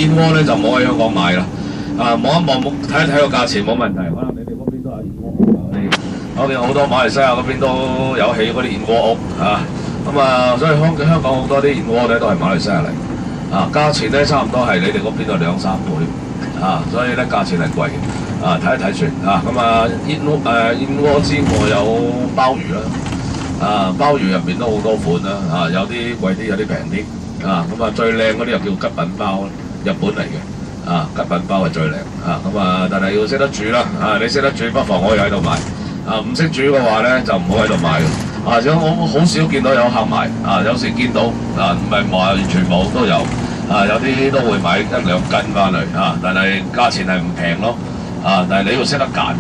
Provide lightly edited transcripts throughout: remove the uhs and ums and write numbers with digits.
燕窩咧就冇喺香港買啦。望一望睇一睇個價錢冇問題，可能你哋嗰邊都有燕窩屋啊。我見好多馬來西亞嗰邊都有起嗰啲燕窩屋啊。所以香港好多啲燕窩咧都係馬來西亞嚟啊。價錢咧差唔多係你哋嗰邊度2、3倍啊，所以咧價錢係貴嘅啊。睇一睇算啊。燕窩之外有鮑魚啦。鮑魚入邊都好多款啦啊，有啲貴啲，有啲平啲啊。最靚嗰啲又叫吉品包，日本嚟嘅啊。吉品包係最靚啊。但係要識得煮啦啊。你識得煮，不妨可以喺度買啊。唔識煮嘅話咧，就唔好喺度買啊。我好少見到有客買啊，有時見到啊，唔係話完全冇都有啊。有啲都會買1、2斤翻嚟啊，但係價錢係唔平咯啊。但係你要識得揀。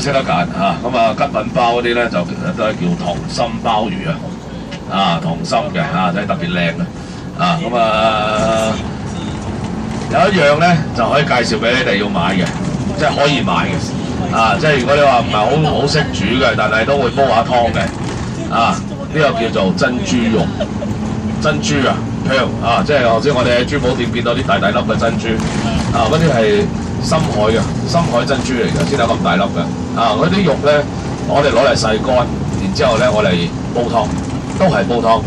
識得揀吉品包嗰啲咧就都係叫溏心鮑魚啊，溏心嘅真係特別靚有一樣咧就可以介紹俾你哋要買嘅，即係可以買嘅即係如果你話唔係好識煮嘅，但係都會煲下湯嘅呢個叫做珍珠肉，珍珠香即係頭先我哋喺珠寶店見到啲大粒嘅珍珠嗰啲係深海珍珠嚟嘅，先有咁大粒嘅嗰啲肉咧，我哋攞嚟曬乾，然之後咧我哋煲湯，都係煲湯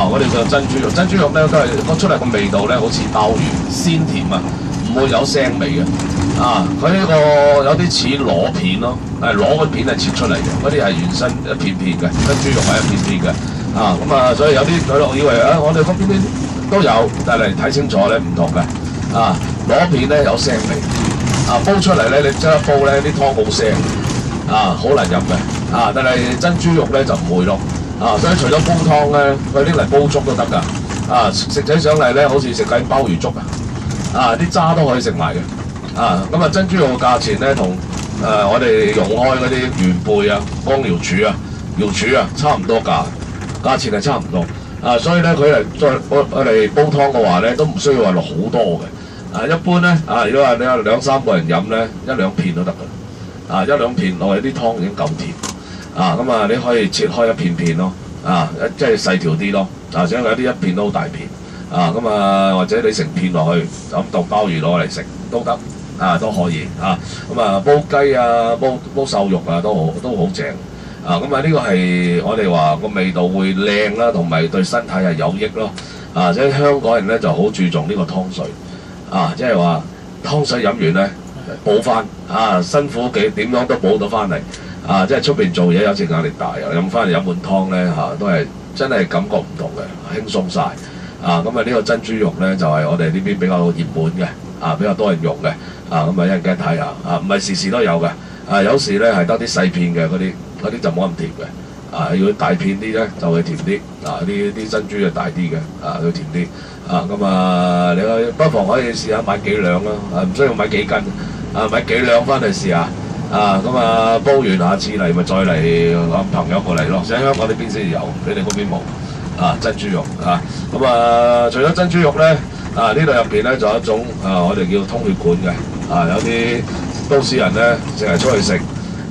我哋叫珍珠肉。珍珠肉咧都係出嚟個味道咧，好似鮑魚，鮮甜唔會有腥味嘅佢呢個有啲似螺片咯，螺嗰片係切出嚟嘅，嗰啲係原身一片片嘅，珍珠肉係一片片嘅所以有啲佢以為我哋嗰邊啲都有，但係睇清楚咧唔同嘅螺片咧有腥味煲出嚟咧，你即刻煲咧啲湯好腥好難飲嘅但係珍珠肉咧就唔會咯所以除咗煲湯咧，佢拎嚟煲粥都得㗎食起上嚟咧好似食緊鮑魚粥啲渣都可以食埋嘅珍珠肉嘅價錢咧同我哋用開嗰啲元貝光瑤柱差唔多價錢係差唔多所以咧佢嚟煲湯嘅話咧都唔需要話落好多嘅。一般咧如果話你有2、3個人飲咧，1、2片都得㗎1、2片落去啲湯已經夠甜你可以切開一片片咯即係細條啲咯所以有啲一片都好大片或者你成片落去咁當鮑魚攞嚟食都得都可以煲雞煲瘦肉都好正呢個係我哋話個味道會靚啦，同埋對身體係有益咯即係香港人咧就好注重呢個湯水。即係話湯水飲完咧補翻辛苦點樣都補到翻嚟即係出邊做嘢有時壓力大飲翻嚟飲碗湯咧都係真係感覺唔同嘅，輕鬆晒呢個珍珠肉咧就係我哋呢邊比較熱門嘅比較多人用嘅一陣間睇下唔係時時都有嘅有時咧係得啲細片嘅嗰啲就冇咁甜嘅如果大片啲咧就會甜啲啲珍珠就大啲嘅會甜啲你不妨可以試下買幾兩啦唔需要買幾斤買幾兩翻嚟試下煲完下次嚟咪再嚟揾朋友過嚟咯。喺香港呢邊先有，你哋嗰邊冇珍珠肉除咗珍珠肉咧呢度入邊咧仲有一種我哋叫通血管嘅有啲都市人咧淨係出去食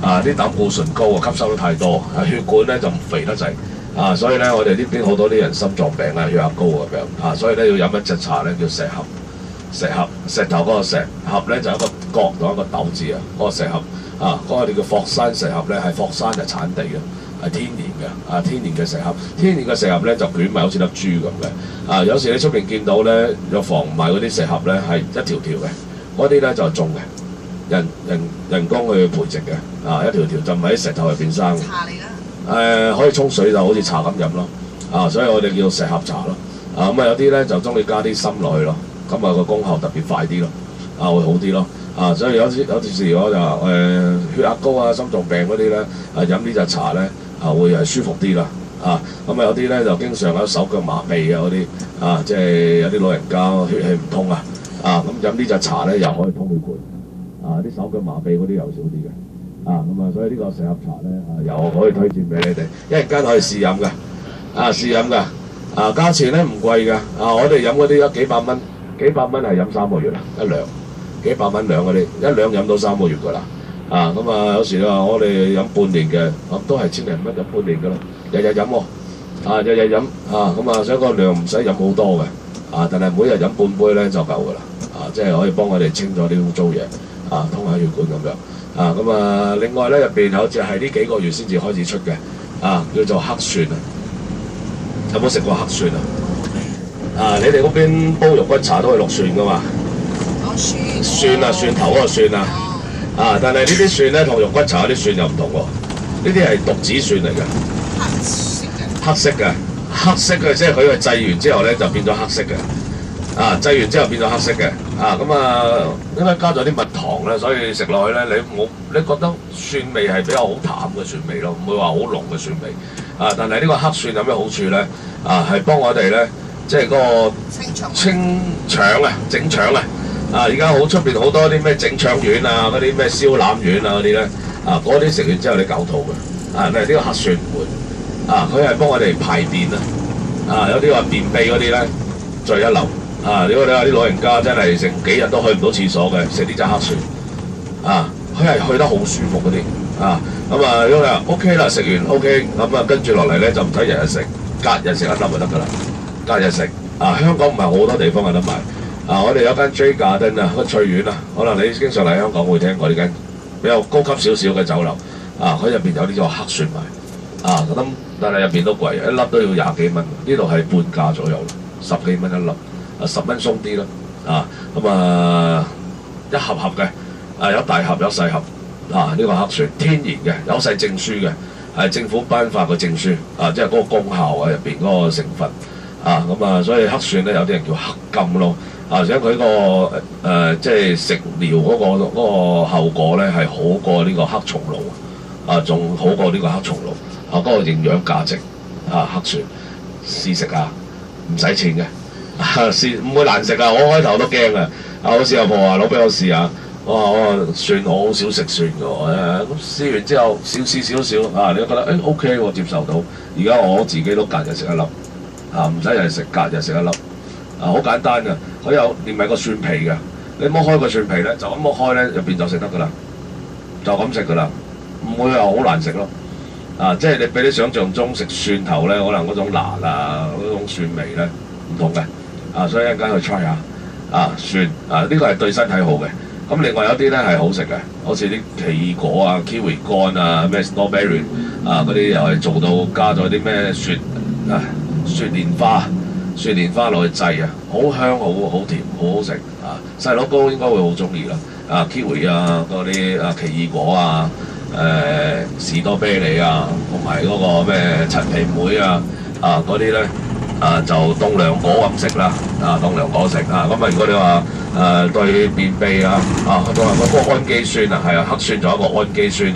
啲膽固醇高吸收得太多血管咧就唔肥得滯所以咧我哋呢邊好多啲人心臟病血壓高咁樣所以咧要飲一隻茶咧叫石斛，石頭嗰個石斛咧就一個角同一個斗字嗰個石斛嗰個我哋叫霍山石斛咧係霍山嘅產地嘅，係天然嘅天然嘅石斛，天然嘅石斛咧就捲埋好似粒珠咁嘅有時你出邊見到咧藥房賣嗰啲石斛咧係一條條嘅，嗰啲咧就係種嘅，人工去培植嘅一條條就唔係喺石頭入邊生。茶嚟㗎。可以沖水就好似茶咁飲咯所以我哋叫石斛茶咯有啲咧就中意加啲參落去咯，個功效特別快啲咯會好啲咯所以有時我就話血壓高心臟病嗰啲咧飲呢隻茶咧會係舒服啲啦有啲咧就經常有手腳麻痹嗰啲即係有啲老人家血氣唔通飲呢隻茶咧又可以通血管啲手腳麻痹嗰啲又少啲嘅。所以呢個石斛茶咧又可以推薦俾你哋，一陣間可以試飲㗎試飲㗎價錢咧唔貴㗎我哋飲嗰啲幾百蚊係飲3個月啦，一兩幾百蚊兩嗰啲，一兩飲到3個月㗎啦有時你話我哋飲半年嘅都係1000零蚊飲半年㗎啦，日日飲日日飲所以個量唔使飲好多嘅但係每日飲半杯咧就夠㗎啦，即係可以幫我哋清咗啲污糟嘢，通下血管咁樣，咁另外咧入邊好似係呢幾個月先至開始出嘅，叫做黑蒜啊，有冇食過黑蒜啊？你哋嗰邊煲肉骨茶都係落蒜㗎嘛？蒜啊，蒜頭嗰個蒜啊，但係呢啲蒜咧同肉骨茶嗰啲蒜又唔同喎，呢啲係獨子蒜嚟嘅，黑色嘅，即係佢係製完之後咧就變咗黑色嘅，製完之後變咗黑色嘅，因為加咗啲蜜糖咧，所以食落去咧你覺得蒜味係比較好淡嘅蒜味咯，唔會話好濃嘅蒜味，但係呢個黑蒜有咩好處咧？係幫我哋咧，即係嗰個清腸啊，整腸啊！而家出邊好多啲咩整腸丸啊，嗰啲咩燒腩丸啊嗰啲咧，嗰啲食完之後你嘔吐嘅，但係呢個黑蒜唔會，佢係幫我哋排便啊，有啲話便秘嗰啲咧最一流，如果你話啲老人家真係成幾日都去唔到廁所嘅，食呢隻黑蒜，佢係去得好舒服嗰啲，如果你話 OK 啦，食完 OK，咁跟住落嚟咧就唔使日日食，隔日食一粒就得㗎啦，隔日食，香港唔係好多地方有得賣。我哋有間 J Garden 個翠苑可能你經常嚟香港會聽過呢間比較高級少少嘅酒樓，佢入邊有呢個黑蒜賣，咁但係入邊都貴，一粒都要20幾蚊，呢度係半價左右，10幾蚊一粒，10蚊鬆啲啦，一盒盒嘅，有大盒有細盒，呢個黑蒜天然嘅，有晒證書嘅，係政府頒發嘅證書，即係嗰個功效入邊嗰個成分，所以黑蒜咧有啲人叫黑金咯。而且佢即係食療嗰個後果咧係好過呢個黑松露，仲好過呢個黑松露，嗰個營養價值，黑蒜試食唔使錢嘅，唔會難食我開頭都驚嘅，好似阿婆話攞俾我試下，我蒜我好少食蒜嘅咁試完之後少你都覺得OK 喎，接受到，而家我自己都隔日食一粒，唔使日日食，隔日食一粒。好簡單嘅，佢有連埋個蒜皮嘅，你剝開個蒜皮咧，就咁剝開咧，入邊就食得噶啦，就咁食噶啦，唔會話好難食咯。即係你比你想象中食蒜頭咧，可能嗰種辣嗰種蒜味咧唔同嘅，所以一陣間去 try 下蒜呢個係對身體好嘅。咁另外有啲咧係好食嘅，好似啲奇異果kiwi 乾咩 strawberry 嗰啲又係做到加咗啲咩雪蓮花落去製好香好甜好好食細佬哥應該會好中意啦kiwi 嗰啲奇異果士多啤梨同埋嗰個咩陳皮梅嗰啲咧就當涼果咁食啦當涼果食咁如果你話對便秘同埋嗰個氨基酸黑蒜仲有一個氨基酸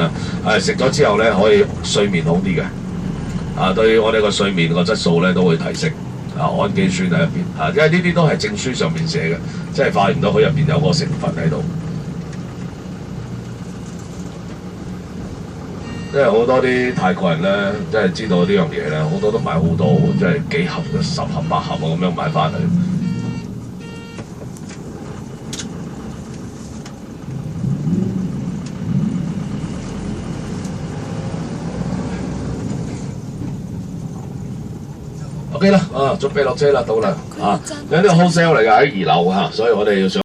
食咗之後咧可以睡眠好啲嘅對我哋個睡眠個質素咧都會提升。氨基酸喺入邊，因為呢啲都係證書上面寫嘅，即係發現到佢入邊有個成分喺度。因為好多啲泰國人咧，即係知道呢樣嘢咧，好多都買好多，即係幾盒嘅10盒8盒咁樣買翻嚟。OK 啦，準備落車啦，到啦，有啲 wholesale 嚟㗎喺2樓所以我哋要上。